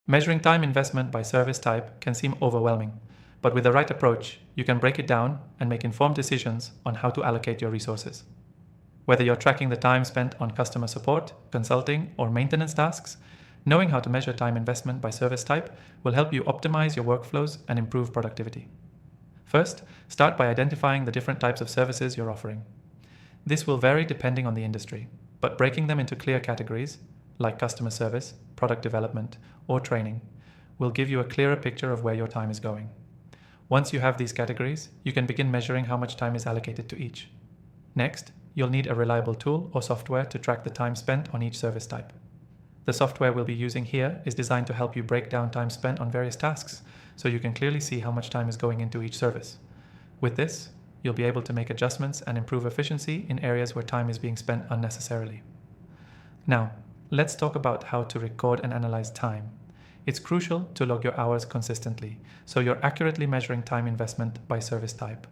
Measuring time investment by service type can seem overwhelming, but with the right approach, you can break it down and make informed decisions on how to allocate your resources. Whether you're tracking the time spent on customer support, consulting, or maintenance tasks, knowing how to measure time investment by service type will help you optimize your workflows and improve productivity. First, start by identifying the different types of services you're offering. This will vary depending on the industry, but breaking them into clear categories, like customer service, product development, or training, will give you a clearer picture of where your time is going. Once you have these categories, you can begin measuring how much time is allocated to each. Next, you'll need a reliable tool or software to track the time spent on each service type. The software we'll be using here is designed to help you break down time spent on various tasks, so you can clearly see how much time is going into each service. With this, you'll be able to make adjustments and improve efficiency in areas where time is being spent unnecessarily. Now, let's talk about how to record and analyze time. It's crucial to log your hours consistently, so you're accurately measuring time investment by service type.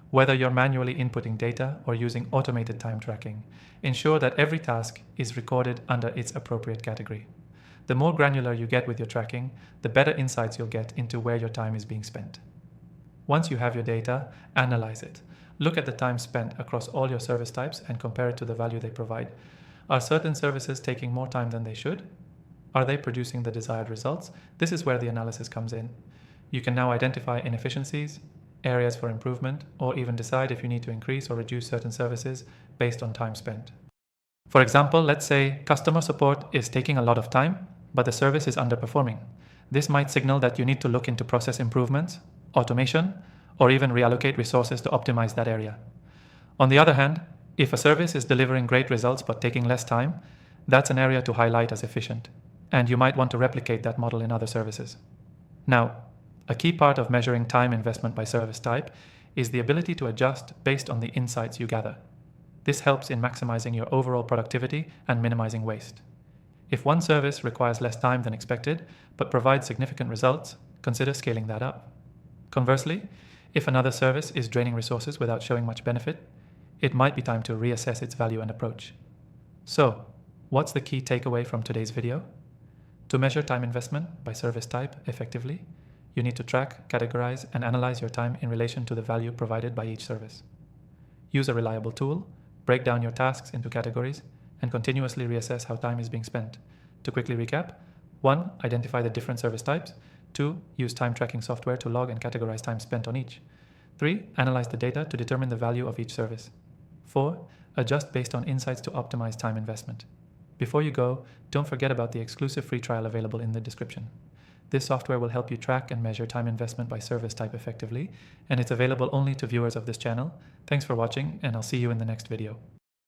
Whether you're manually inputting data or using automated time tracking, ensure that every task is recorded under its appropriate category. The more granular you get with your tracking, the better insights you'll get into where your time is being spent. Once you have your data, analyze it. Look at the time spent across all your service types and compare it to the value they provide. Are certain services taking more time than they should? Are they producing the desired results? This is where the analysis comes in. You can now identify inefficiencies, areas for improvement, or even decide if you need to increase or reduce certain services based on time spent. For example, let's say customer support is taking a lot of time, but the service is underperforming. This might signal that you need to look into process improvements, automation, or even reallocate resources to optimize that area. On the other hand, if a service is delivering great results but taking less time, that's an area to highlight as efficient, and you might want to replicate that model in other services. Now, a key part of measuring time investment by service type is the ability to adjust based on the insights you gather. This helps in maximizing your overall productivity and minimizing waste. If one service requires less time than expected but provides significant results, consider scaling that up. Conversely, if another service is draining resources without showing much benefit, it might be time to reassess its value and approach. So, what's the key takeaway from today's video? To measure time investment by service type effectively, you need to track, categorize, and analyze your time in relation to the value provided by each service. Use a reliable tool, break down your tasks into categories, and continuously reassess how time is being spent. To quickly recap, 1. Identify the different service types. 2. Use time tracking software to log and categorize time spent on each. 3. Analyze the data to determine the value of each service. 4. Adjust based on insights to optimize time investment. Before you go, don't forget about the exclusive free trial available in the description. This software will help you track and measure time investment by service type effectively, and it's available only to viewers of this channel. Thanks for watching, and I'll see you in the next video.